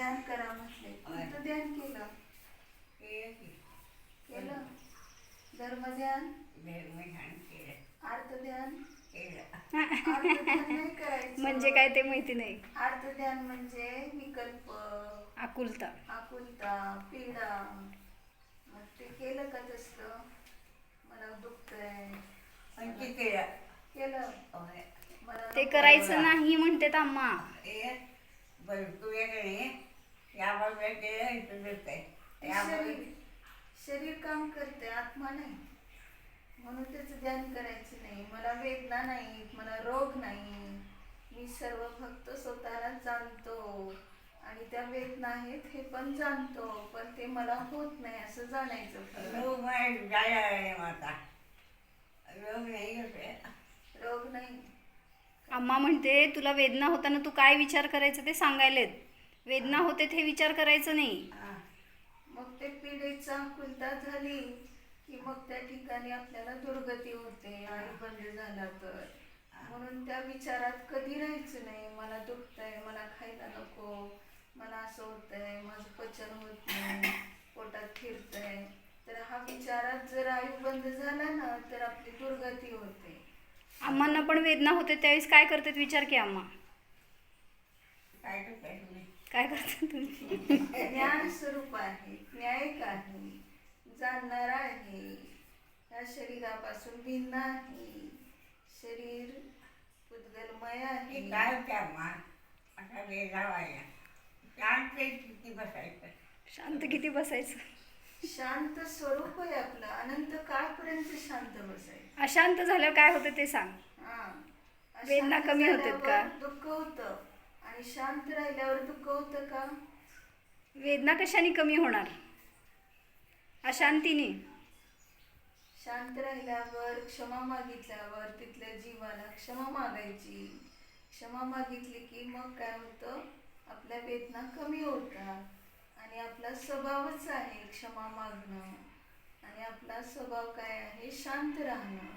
ध्यान करा म्हटले, तर ध्यान केलं. केलं धर्मध्यान, अर्थध्यान. अर्थध्यान नाही करायचं. म्हणजे काय ते माहिती नाही. अर्थध्यान म्हणजे विकल्प, आकुलता, आकुलता, पीडा. मग ते केलं का तसं? मला दुखतंय केलं. मला ते करायचं नाही म्हणते आम्हा. शरीर काम करते, आत्मा नाही. म्हणून त्याचं ध्यान करायचं नाही. मला वेदना नाही, मला रोग नाही. मी सर्व फक्त स्वतःला जाणतो आणि त्या वेदना आहेत हे पण जाणतो, पण ते मला होत नाही असं जाणायचं. रोग नाही. अम्मा म्हणते तुला वेदना होताना तू काय विचार करायचं ते सांगायलेत. वेदना होते हे विचार करायचं नाही. मग ते पीडेचा आकुलता झाली की मग त्या ठिकाणी आपल्याला दुर्गती होते, आणि बंद झाला तर. म्हणून त्या विचारात कधी राहायचं नाही. मला दुखतंय, मला खायला नको, मला असं होतंय, माझं पचन होत नाही, पोटात फिरतंय. तर हा विचारात जर आयु बंद झाला ना तर आपली दुर्गती होते. अम्मांना पण वेदना होते त्यावेळेस काय करतात विचार की अम्मा. काय करता तुम्ही? ज्ञान स्वरूप आहे, न्यायिक आहे, जाणणारा आहे, या शरीरापासून भिन्न आहे. शरीर पुद्गलमय आहे. शांत किती बसायचं? शांत स्वरूप आहे आपलं, अनंत काळपर्यंत शांत बसायचं. अशांत झाल्यावर काय होतं ते सांग. वेदना कमी होतात का? दुःख होतं. आणि शांत राहिल्यावर दुःख होतं का? वेदना कशाने कमी होणार? अशांतीने. शांत राहिल्यावर, क्षमा मागितल्यावर, तिथल्या जीवाला क्षमा मागायची. क्षमा मागितली की मग काय होतं, आपल्या वेदना कमी होतात. आणि आपला स्वभावच आहे क्षमा मागणं. आणि आपला स्वभाव काय आहे? शांत राहणं.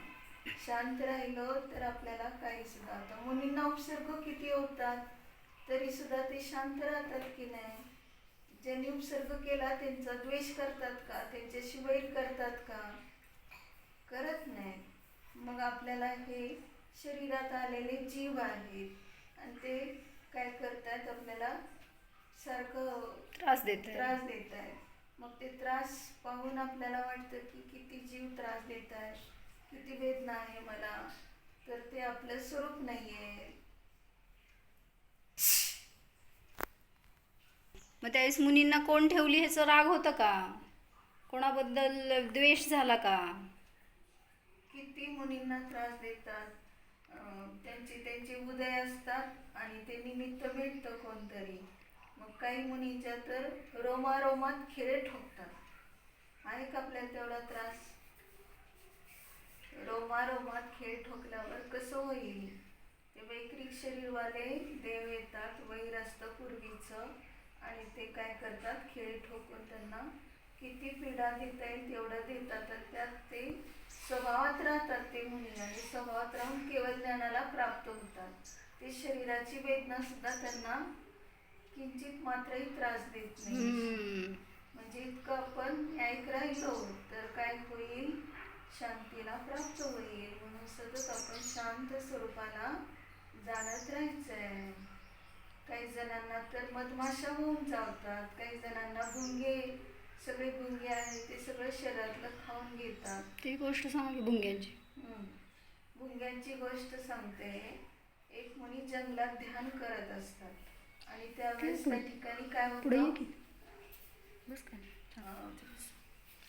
शांत राहिलो तर आपल्याला काही सुद्धा, आता मुलींना उपसर्ग किती होतात तरी सुद्धा ते शांत राहतात की नाही? ज्यांनी उपसर्ग केला त्यांचा द्वेष करतात का? त्यांच्याशी वैर करतात का? करत नाही. मग आपल्याला हे शरीरात आलेले जीव आहेत आणि ते काय करतात, आपल्याला सारखं त्रास देत आहेत. मग ते त्रास पाहून आपल्याला वाटतं की किती जीव त्रास देत आहे, किती वेदना आहे मला. तर ते आपलं स्वरूप नाहीये. मग त्यावेळेस मुनींना कोण ठेवली ह्याचं राग होतं का? कोणाबद्दल द्वेष झाला का? किती मुनींना त्रास देतात. त्यांचे उदय असतात आणि ते निमित्त भेटतं कोणतरी. मग काही मुनींच्या तर रोमारोमात खिळे ठोकतात. आहे का आपल्याला तेवढा त्रास? रोमारोमात खिळे ठोकल्यावर कसं होईल? ते वैक्रिक शरीरवाले देव येतात, वैर असतं पूर्वीचं, आणि ते काय करतात, खिळे ठोकून त्यांना किती पीडा देता येईल तेवढं देतात. त्यात ते स्वभावात राहतात ते मुनी, आणि स्वभावात राहून केवळ ज्ञानाला प्राप्त होतात. ते शरीराची वेदना सुद्धा त्यांना किंचित मात्रही त्रास देत नाही. म्हणजे इतकं आपण न्यायिक राहिलो तर काय होईल? शांतीला प्राप्त होईल. म्हणून सतत आपण शांत स्वरूपाला जाणत राहायचंय. काही जणांना तर मधमाशा होऊन चावतात, काही जणांना भुंगे, सगळे भुंगे आहेत ते सगळं शरीरातलं खाऊन घेतात. ती गोष्ट सांगा की भुंग्यांची. भुंग्यांची गोष्ट सांगते. एक मुनी जंगलात ध्यान करत असतात आणि त्यावेळेस त्या ठिकाणी काय होतं,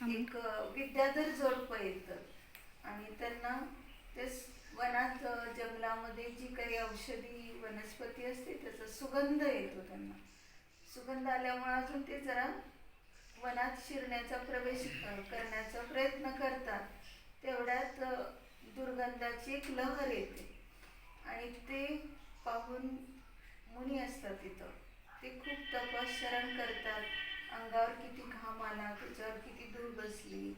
एक विद्याधर जोडपं येतं आणि त्यांना ते वनात, जंगलामध्ये जी काही औषधी वनस्पती असते त्याचा सुगंध येतो. त्यांना सुगंध आल्यामुळे अजून ते जरा वनात शिरण्याचा, प्रवेश करण्याचा प्रयत्न करतात. तेवढ्यात दुर्गंधाची एक लहर येते आणि ते पाहून मुनी असतात तिथं, ते खूप तपश्चरण करतात. अंगावर किती घाम आला, त्याच्यावर किती धूळ बसली,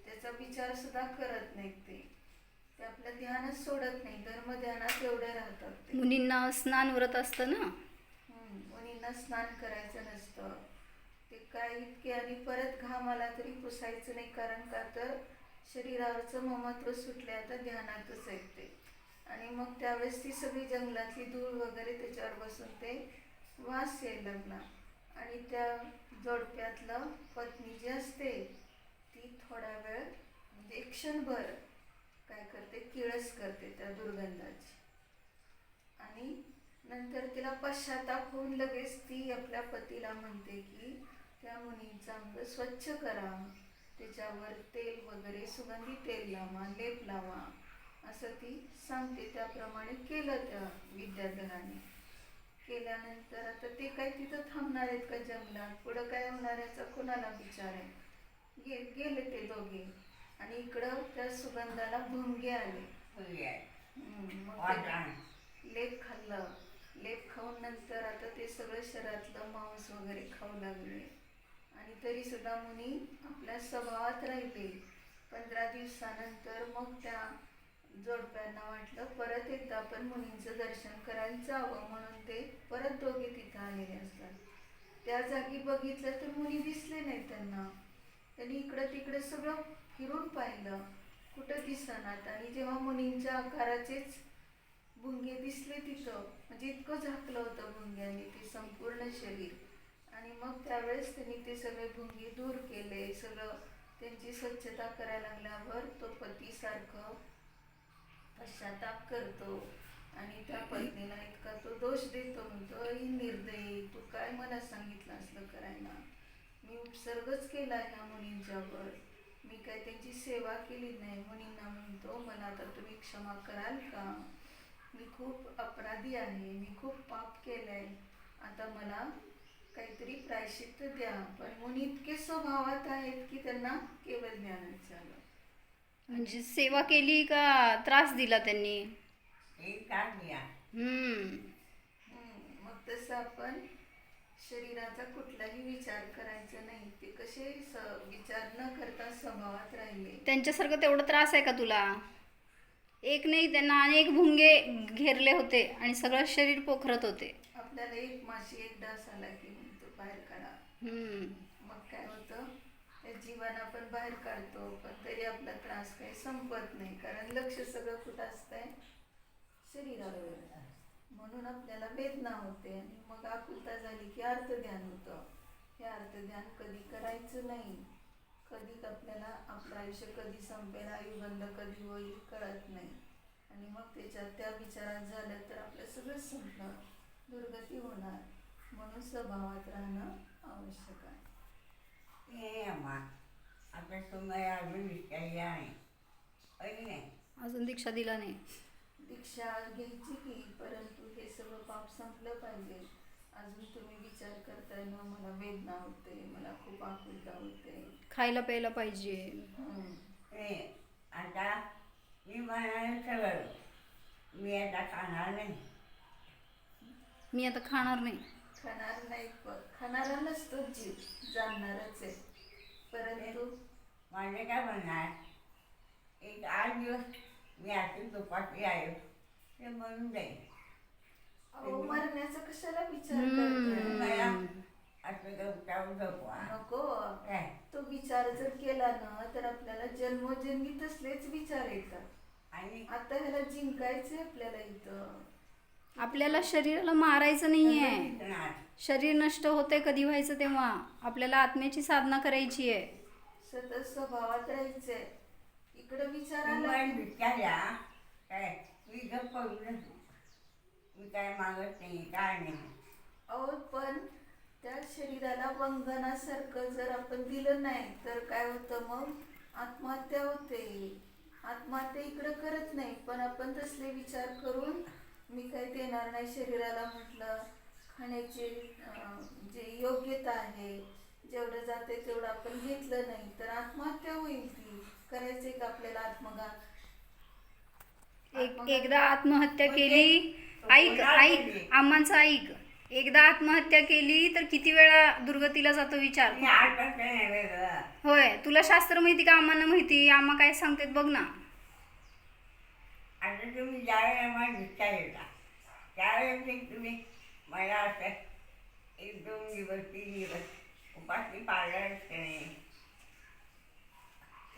त्याचा विचार सुद्धा करत नाहीत. ते आपलं ध्यानच सोडत नाही. धर्मध्यानात एवढे राहतात ते. मुनींना स्नान व्रत असतं ना. मुनींना त्यांना स्नान करायचं नसतं. ते काय इतके आणि परत घाम आला तरी पुसायचं नाही, कारण का तर शरीरावरचं ममत्व सुटले, आता ध्यानातच आहेत ते. आणि मग त्यावेळेस ती सगळी जंगलातली धूळ वगैरे त्याच्यावर बसून ते वास यायला लागला. आणि त्या जोडप्यातलं पत्नी जी असते ती थोडा वेळ म्हणजे एक क्षणभर काय करते, किळस करते त्या दुर्गंधाची. आणि नंतर तिला पश्चाताप होऊन लगेच ती आपल्या पतीला म्हणते की त्या मुनींचा अंग स्वच्छ करा, त्याच्यावर तेल वगैरे सुगंधी तेल लावा, लेप लावा, असं ती सांगते. त्याप्रमाणे केलं त्या विद्याधराने. केल्यानंतर आता ते काय तिथं थांबणार आहेत का जंगलात, पुढं काय होणार याचा कोणाला विचार आहे. गेले ते दोघे. आणि इकडं त्या सुगंधाला भुंगे आले. मग ते लेप खाल्लं. लेप खाऊन नंतर आता ते सगळं शरीरातलं मांस वगैरे खाऊ लागले. आणि तरी सुद्धा मुनी आपल्या स्वभावात राहिले. 15 दिवसानंतर मग त्या जोडप्यांना वाटलं परत एकदा आपण मुनींचं दर्शन करायला जावं, म्हणून ते परत दोघे तिथं आलेले असतात. त्या जागी बघितलं तर मुनी दिसले नाही त्यांना. त्यांनी इकडं तिकडे सगळं फिरून पाहिलं, कुठं दिसणार. आणि जेव्हा मुनींच्या आकाराचेच भुंगे दिसले तिथं, म्हणजे इतकं झाकलं होतं भुंग्याने ते संपूर्ण शरीर. आणि मग त्यावेळेस त्यांनी ते सगळे भुंगे दूर केले. सगळं त्यांची स्वच्छता करायला लागल्यावर तो पतीसारखं पश्चाताप करतो. आणि त्या पत्नीला इतका तो दोष देतो, म्हणतो ही निर्दयी, तू काय मला सांगितलं असलं करायला. मी उपसर्गच केला ह्या मुनींच्यावर, मी काय त्यांची सेवा केली नाही. मुनींना म्हणतो मला आता तुम्ही क्षमा कराल का, मी खूप अपराधी आहे, मी खूप पाप केलंय, आता मला काहीतरी प्रायश्चित्त द्या. पण मुनी इतके स्वभावात आहेत की त्यांना केवळ ज्ञानच झालं. म्हणजे सेवा केली का त्रास दिला त्यांनी? हम्म, मग तसं आपण शरीराचा कुठलाही विचार करायचा नाही. ते कसे विचार न करता स्वभावात राहिले. त्यांच्यासारखं तेवढा त्रास आहे का तुला? एक नाही, त्यांना अनेक भुंगे घेरले होते आणि सगळं शरीर पोखरत होते. आपल्याला एक माशी एक डास आला की म्हणतो बाहेर काढा. मग काय होतं, ते जीवन आपण बाहेर काढतो, पण तरी आपला त्रास काही संपत नाही, कारण लक्ष सगळं कुठं असतंय, शरीरावर. म्हणून आपल्याला वेदना होते. आणि मग आकुलता झाली की अर्थध्यान होतं. हे अर्थध्यान कधी करायचं नाही. कधी आपल्याला आपलं आयुष्य कधी संपेल, आयुबंद कधी होईल कळत नाही. आणि मग त्याच्यात त्या विचारात झालं तर आपलं सगळंच संपलं, दुर्गती होणार. म्हणून स्वभावात राहणं आवश्यक आहे. आता तुम्हाला अजून विचारले आहे नाही, अजून दीक्षा दिला नाही. दीक्षा घ्यायची की, परंतु हे सगळं पाप संपलं पाहिजे. अजून तुम्ही विचार करताय ना, मला वेदना होते, मला खूप आकुलता होते, खायला प्यायला पाहिजे. आता मी म्हणाले सगळं, मी आता खाणार नाही. मी आता खाणार नाही. खाणार नाही, खाणारा नसतो जीव, जाणणारच आहे. परंतु माझे काय म्हणणार, एक 8 दिवस मी अशी दुपारची आहे ते म्हणून जाईल. अहो, मरण्याचा कशाला विचार करतोय? मला असं उठावून झोपवा नको. काय. तो विचार जर केला ना तर आपल्याला जन्मोजन्मी तसलेच विचार येतात. आणि आता ह्याला जिंकायचंय आपल्याला. इथं आपल्याला शरीराला मारायचं नाहीये. जिंकणार. शरीर नष्ट होते कधी व्हायचं तेव्हा. आपल्याला आत्म्याची साधना करायची आहे. सतत स्वभावात राहायचंय. इकडं विचार मी आला पण विचारल्या काय मी गप्प पडून मी काय मागत नाही काय नाही. अहो, पण त्या शरीराला वंगनासारखं जर आपण दिलं नाही तर काय होतं, मग आत्महत्या होते. आत्महत्या इकडं करत नाही, पण आपण तसले विचार करून मी काही देणार नाही शरीराला म्हटलं. खाण्याची जे योग्यता आहे, जेवढं जाते तेवढं आपण घेतलं नाही तर आत्महत्या होईल. ती करायचे का आपल्याला आत्मघात? एकदा आत्महत्या केली, ऐक आम्हाचं ऐक, एकदा आत्महत्या केली तर किती वेळा दुर्गतीला जातो विचार. मी आठवत नाही वेगळं. होय, तुला शास्त्र माहिती का आम्हाला माहिती? आम्हा काय सांगतात बघ ना. आता तुम्ही ज्यावेळेला मला विचार येता त्यावेळेस तुम्ही मला असं एक 2 दिवस 3 दिवस उपाशी पाळणारच नाही.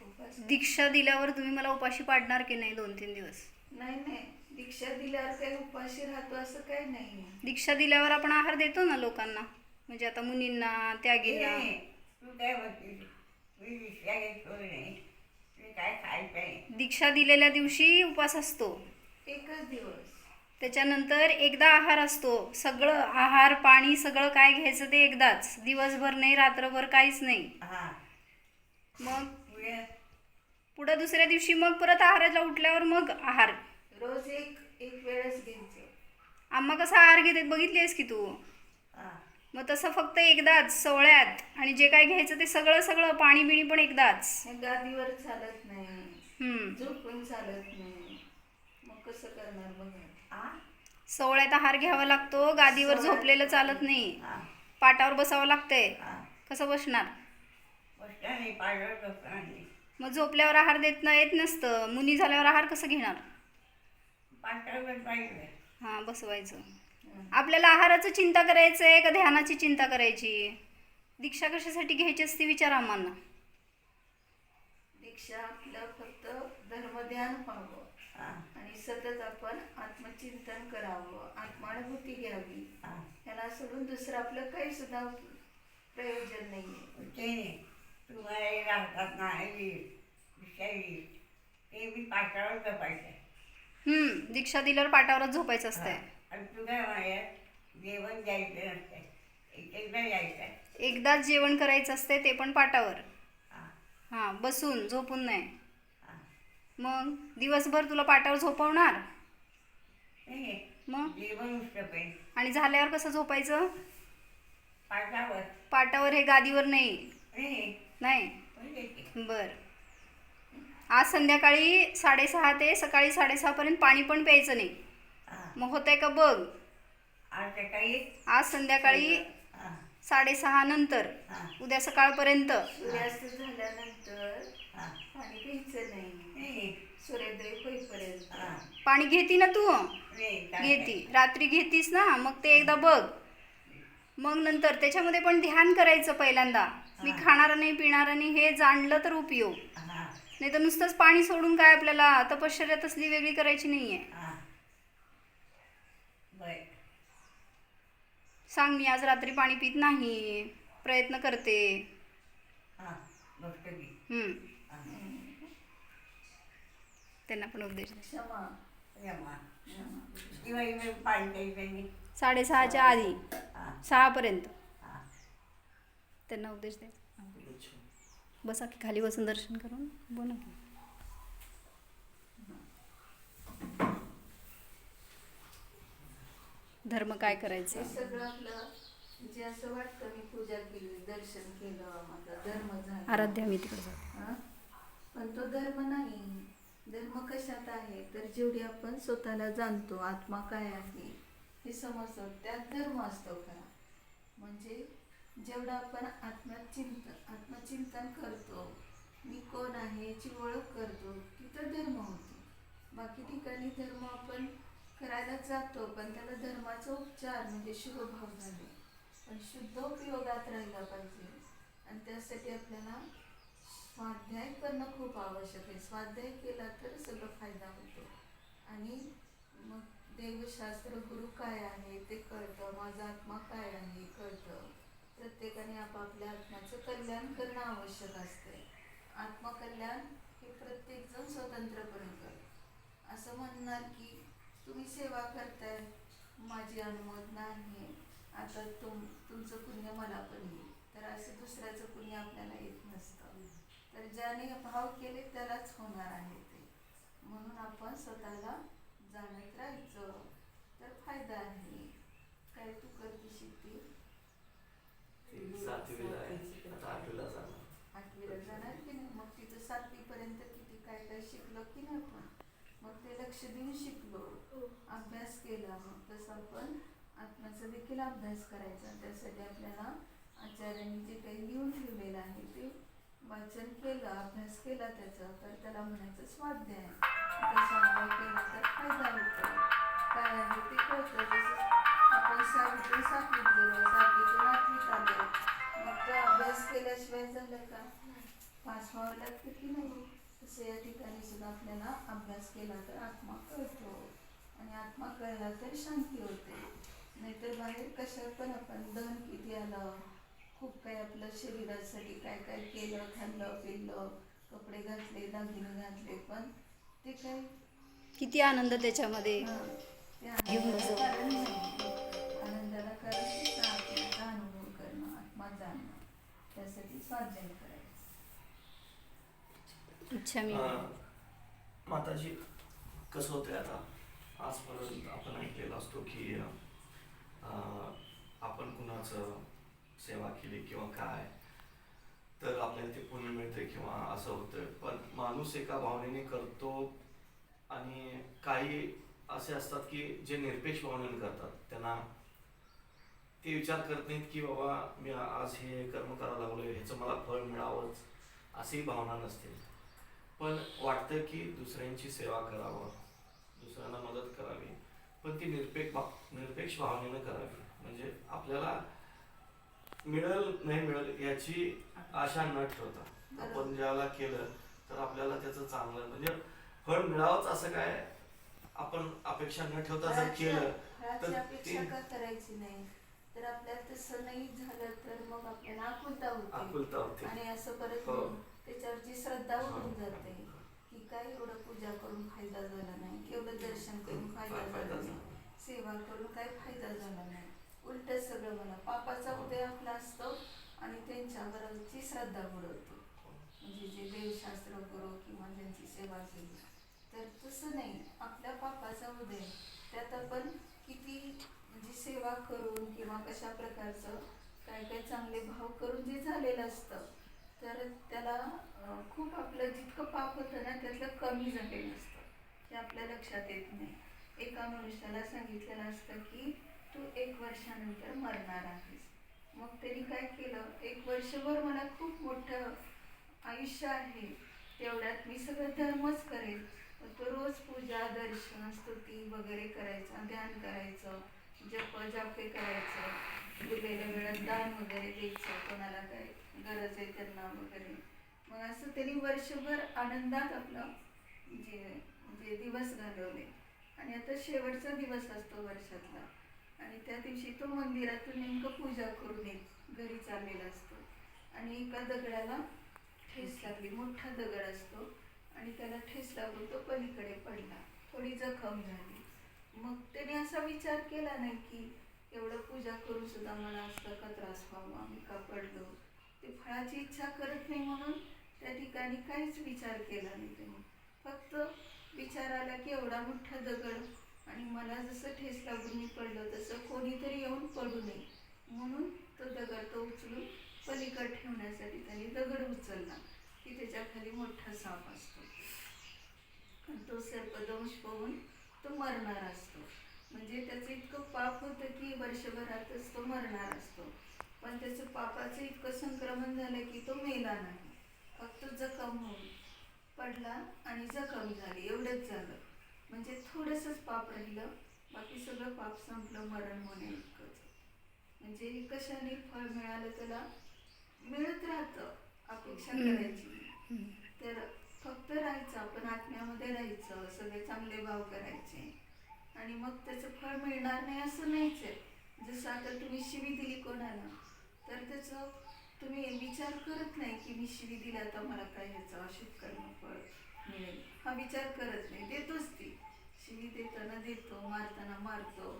उपास दीक्षा दिल्यावर तुम्ही मला उपाशी पाडणार की नाही 2-3 दिवस? नाही, दीक्षा दिल्यावर काही उपाशी राहतो असं काही नाही. दीक्षा दिल्यावर आपण आहार देतो ना लोकांना, म्हणजे आता मुनींना, त्यागींना. तू काय म्हणतीस? मी विषया घेतो नाही. मी काय खायचं आहे? दीक्षा दिलेल्या दिवशी उपवास असतो, एकच दिवस. त्याच्यानंतर एकदा आहार असतो. सगळं आहार पाणी सगळं काय घ्यायचं ते एकदाच, दिवसभर नाही, रात्रभर काहीच नाही. हां. मग पुढे पुढं दुसऱ्या दिवशी मग परत आहाराला उठल्यावर मग आहार. रोज एक वेळच घ्यायचं. आम्हा कसा आहार घेते बघितली आहेस की तू. हां. मग तसं फक्त एकदाच सोहळ्यात, आणि जे काय घ्यायचं ते सगळं सगळं पाणी बिणी पण एकदाच. हे गादीवर चालत नाही, हम्म. झोपून चालत नाही, मग कसं करणार बघा. हां. सोहळ्यात आहार घ्यावा लागतो, गादीवर झोपलेलं चालत नाही, हां. पाटावर बसावं लागतंय. हां. कसं बसणार? बसणार नाही, पाळणार बसणार नाही. मग झोपल्यावर आहार देत येत नसतं, मुनी झाल्यावर आहार कसं घेणार? पाळणार बसवायचं. हां, बसवायचं. हं. आपल्याला आहाराचं चिंता करायचं आहे का ध्यानाची चिंता करायची? दीक्षा कशासाठी घ्यायची असते विचार आम्हाला. दीक्षा आपलं फक्त धर्मध्यान व्हावं हां. आणि सतत आपण आत्मचिंतन करावं, आत्मानुभूती घ्यावी. हां. ह्याला सोडून दुसरं आपलं काही सुद्धा प्रयोजन नाहीये. ते तुम्हाला राहतात नाही विषयी ते मी पाठावर जपायचं. दीक्षा दिल्यावर पाटावरच झोपायचं असतंय. आणि तू काय म्हणाय जेवण द्यायचं नसतंय, एकदा यायचं. एकदाच जेवण करायचं असतंय, ते पण पाटावर. हां. हां, बसून झोपून नाही. हां. मग दिवसभर तुला पाटावर झोपवणार? नाही मग जेवण नुसतं पाहिजे आणि झाल्यावर कसं झोपायचं? पाठावर. पाटावर, हे गादीवर नाही. नाही नाही. म्हणजे बर. आज संध्याकाळी 6:30 ते सकाळी 6:30 पर्यंत पाणी पण प्यायचं नाही. हां. मग होतंय का बघ. आज सकाळी आज संध्याकाळी हां. 6:30 नंतर हां. उद्या सकाळपर्यंत सूर्यास्त झाल्यानंतर हां. पाणी प्यायचं नाही, नाही. सूर्योदय होईपर्यंत. हां. पाणी घेती ना तू? नाही काय घेती, रात्री घेतीस ना, मग ते एकदा बघ. मग नंतर त्याच्यामध्ये पण ध्यान करायचं पहिल्यांदा. मी खाणार नाही, पिणार नाही, हे जाणलं तर उपयोग. हां. नाही तर नुसतंच पाणी सोडून काय आपल्याला तपश्चर्या तसली वेगळी करायची नाहीये. हां. बरं. सांग, मी आज रात्री पाणी पित नाही, प्रयत्न करते. हां. बघतो की. हां. त्यांना पण उपदेश दे. क्षमा. यमा. क्षमा. किंवा इकडे पाणी प्यायचं नाही. 6:30च्या आधी हां. 6 पर्यंत हां. त्यांना उपदेश द्यायचा. बसा की खाली बसून दर्शन करून बोला की. धर्म काय करायचं? हे सगळं आपलं जे असं वाटतं मी पूजा केली, दर्शन केलं, माझा धर्म झाला. आराध्या मी तिकडे जातो. हां? पण तो धर्म नाही. धर्म कशात आहे तर जेवढी आपण स्वतःला जाणतो, आत्मा काय आहे हे समजतो, त्यात धर्म असतो खरा. म्हणजे जेवढं आपण आत्मचिंतन करतो, मी कोण आहे याची ओळख करतो, तिथं धर्म होतो. बाकी ठिकाणी धर्म आपण करायला जातो, पण त्याला धर्माचा उपचार म्हणजे शुभभाव झाले, पण शुद्ध उपयोगात राहिला पाहिजे. आणि त्यासाठी आपल्याला स्वाध्याय करणं खूप आवश्यक आहे. स्वाध्याय केला तर सगळं फायदा होतो. आणि मग देवशास्त्र गुरु काय आहे ते कळतं, माझा आत्मा काय आहे कळतं. प्रत्येकाने आपापल्या आत्म्याचं कल्याण करणं आवश्यक असते. आत्मकल्याण हे प्रत्येकजण स्वतंत्रपणे करतो. असं म्हणणार की तुम्ही सेवा करताय, माझी अनुमती नाही, आता तुमचं पुण्य मला पण येईल, तर असं दुसऱ्याचं पुण्य आपल्याला येत नसतं. तर ज्याने भाव केले त्यालाच होणार आहे ते. म्हणून आपण स्वतःला जाणत राहायचं तर फायदा आहे. काय तू करते शिकते? 7वीला आहे, आता 8वीला जाणार. 8वीला जाणार की नाही? मग तिथं 7वी पर्यंत किती काय काय शिकलो की नाही आपण? मग ते लक्ष देऊन शिकलो, अभ्यास केला. मग तसं आपण आत्म्याचा देखील अभ्यास करायचा. त्यासाठी आपल्याला आचार्यांनी जे काही लिहून ठेवलेलं आहे ते वाचन केलं, अभ्यास केला त्याचा, तर त्याला म्हणायचं स्वाध्याय. आता स्वाध्याय केला तर फायदा होतो. काय आहे ते कळतं. जसं आपण 6वी ते 7वीत गेलो, 7वी ते वाटतं की नाही तसं या ठिकाणी सुद्धा आपल्याला अभ्यास केला तर आत्मा कळतो आणि आत्मा कळला तर शांती होते. नाहीतर बाहेर कशात पण आपण दहन किती आलं, खूप काही आपलं शरीरासाठी काय काय केलं, खाल्लं पिल्लं, कपडे घातले, दागिने घातले, पण ते काय किती आनंद त्याच्यामध्ये. ते आनंदाला कारण नाही. आनंदाला कारण तिचा आत्म्याचा अनुभव करणं, आत्मा जाणणं, त्यासाठी स्वाध्याय करायचं. इच्छा मी माताजी कसं होतंय आता आजपर्यंत आपण ऐकलेलं असतो की आपण कुणाचं सेवा केली किंवा काय तर आपल्याला ते पुण्य मिळते किंवा असं होतं, पण माणूस एका भावनेने करतो आणि काही असे असतात की जे निरपेक्ष भावनेने करतात, त्यांना ते विचार करत नाहीत की बाबा मी आज हे कर्म करायला लागलोय ह्याचं मला फळ मिळावंच अशी भावना नसते, पण वाटतं की दुसऱ्यांची सेवा करावं, दुसऱ्यांना मदत करावी, पण ती निरपेक्ष भावनेनं करावी. म्हणजे आपल्याला मिळेल नाही मिळेल याची आशा न ठेवता आपण ज्याला केलं तर आपल्याला त्याचं चांगलं म्हणजे फळ मिळावंच असं काय आपण अपेक्षा न ठेवता जर केलं फळाची तर अपेक्षा ते का करायची नाही. तर आपल्याला तसं नाही झालं तर मग आपल्याला आकुलता होते आकुलता होते. आणि असं परत हो. त्याच्यावरची श्रद्धा उठून जाते की काय एवढं पूजा करून फायदा झाला नाही, केवढं दर्शन करून फायदा झाला नाही, सेवा करून काय फायदा झाला नाही, उलट सगळं मला पापाचा उदय आपला असतो आणि त्यांच्यावरची श्रद्धा बुडवतो. म्हणजे जे देवशास्त्र करो किंवा ज्यांची सेवा केली तर तसं नाही, आपल्या पापाचा उदय त्यात आपण किती म्हणजे सेवा करून किंवा कशा प्रकारचं काय काय चांगले भाव करून जे झालेलं असतं तर त्याला खूप आपलं जितकं पाप होतं ना त्यातलं कमी झालेलं असतं, ते आपल्या लक्षात येत नाही. एका मनुष्याला सांगितलेलं असतं की तू 1 वर्षानंतर मरणार आहेस. मग त्यांनी काय केलं, 1 वर्षभर मला खूप मोठं आयुष्य आहे, तेवढ्यात मी सगळं धर्मच करेल. तो रोज पूजा दर्शन स्तुती वगैरे करायचं, ध्यान करायचं, जापे करायचं, उरलेल्या वेळात दान वगैरे द्यायचं, कोणाला काय गरज आहे त्यांना वगैरे. मग असं त्यांनी वर्षभर आनंदात आपलं जे जे दिवस घालवले आणि आता शेवटचा दिवस असतो वर्षातला आणि त्या दिवशी तो मंदिरातून नेमकं पूजा करून घरी चाललेला असतो आणि एका दगडाला ठेस लागली, मोठा दगड असतो आणि त्याला ठेस लागून तो पलीकडे पडला, थोडी जखम झाली. मग त्याने असा विचार केला नाही की एवढं पूजा करून सुद्धा मला असं का त्रास व्हावा, मी का पडलो. ते फळाची इच्छा करत नाही म्हणून त्या ठिकाणी काहीच विचार केला नाही त्यांनी. फक्त विचार आला की एवढा मोठा दगड आणि मला जसं ठेस लागून मी पडलो तसं कोणीतरी येऊन पडू नये म्हणून तो दगड तो उचलून पलीकडे ठेवण्यासाठी त्यांनी दगड उचलला की त्याच्या खाली मोठा साप असतो आणि तो सर्पदंश पाहून तो मरणार असतो. म्हणजे त्याचं इतकं पाप होतं की वर्षभरातच तो मरणार असतो, पण त्याचं पापाचं इतकं संक्रमण झालं की तो मेला नाही, फक्त जखम होऊन पडला आणि जखम झाली, एवढंच झालं. म्हणजे थोडंसंच पाप राहिलं, बाकी सगळं पाप संपलं, मरण होणे इतकंच. म्हणजे कशाने फळ मिळालं त्याला मिळत राहतं, अपेक्षा करायची तर फक्त राहायचं, आपण आत्म्यामध्ये राहायचं, सगळे चांगले भाव करायचे आणि मग त्याचं फळ मिळणार नाही असं नाहीच आहे. जसं आता तुम्ही शिवी दिली कोणाला तर त्याचं तुम्ही विचार करत नाही की मी शिवी दिला तर मला काय ह्याचं अशुभ कर्म फळ मिळेल, हा विचार करत नाही, देतोच ती शिवी, देताना देतो, मारताना मारतो,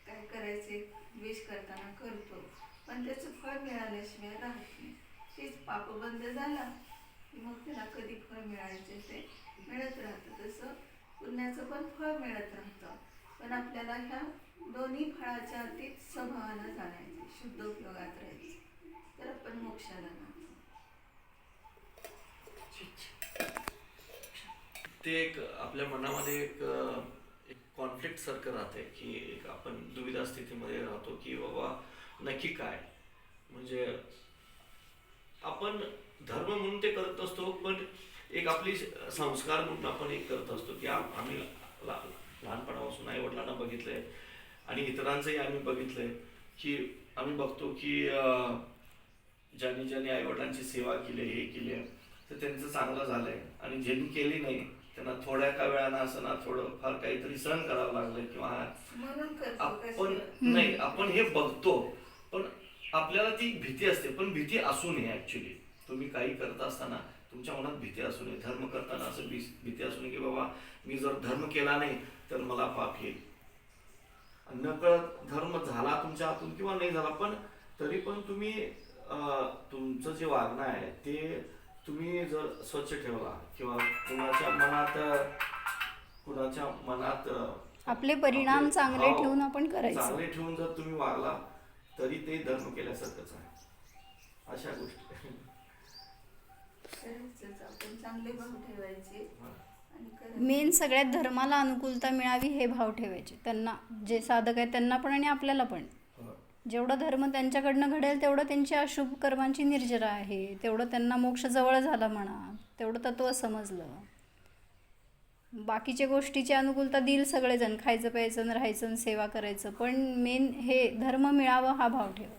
काय करायचे द्वेष करताना करतो, पण त्याचं फळ मिळाल्याशिवाय राहत नाही. तेच पाप बंद झाला की मग त्याला कधी फळ मिळायचे ते मिळत राहतं. तसं पुण्याचं पण फळ मिळत राहतं, पण आपल्याला ह्या दोन्ही फळाच्या अतीत स्वभावाला जाणायचे, शुद्ध उपयोगात राहायचे, तर आपण मोक्षाला जातो. ते एक आपल्या मनामध्ये एक कॉन्फ्लिक्ट सारखं राहते की एक आपण दुविधा स्थितीमध्ये राहतो की बाबा नक्की काय. म्हणजे आपण धर्म म्हणून ते करत असतो, पण एक आपली संस्कार म्हणून आपण एक करत असतो की आम्ही लहानपणापासून आई वडिलांना बघितलंय आणि इतरांचंही आम्ही बघितलंय की आम्ही बघतो की ज्यांनी ज्यांनी आई वडिलांची सेवा केली हे केली तर त्यांचं चांगलं झालंय, आणि ज्यांनी केली नाही त्यांना थोड्या का वेळानं असं ना थोडं फार काहीतरी सहन करावं लागलं किंवा म्हणून करतो आपण कशी. नाही, आपण हे बघतो पण आपल्याला ती भीती असते, पण भीती असू नये. ऍक्च्युली तुम्ही काही करत असताना तुमच्या मनात भीती असू नये. धर्म करताना असं भीती असू नये की बाबा मी जर धर्म केला नाही तर मला पाप येईल. नकळत धर्म झाला तुमच्या हातून किंवा नाही झाला, पण तरी पण तुम्ही तुमचं जे वागणं आहे ते तुम्ही जर स्वच्छ ठेवला किंवा कुणाच्या मनात आपले परिणाम आपले चांगले भाव ठेवून आपण करायचं. चांगले ठेवून जर तुम्ही वागला तरी ते धर्म केल्यासारखंच आहे. अशा गोष्टी खरंच आपण चांगले भाव ठेवायचे आणि करायचे. मेन सगळ्यात धर्माला अनुकूलता मिळावी हे भाव ठेवायचे. त्यांना जे साधक आहेत त्यांना पण आणि आपल्याला पण. जेवढं धर्म त्यांच्याकडनं घडेल तेवढं त्यांच्या अशुभ कर्मांची निर्जरा आहे, तेवढं त्यांना मोक्ष जवळ झाला म्हणा, तेवढं तत्व समजलं. बाकीच्या गोष्टीची अनुकूलता देईल सगळेजण, खायचं प्यायचं राहायचं सेवा करायचं, पण मेन हे धर्म मिळावं हा भाव ठेवा.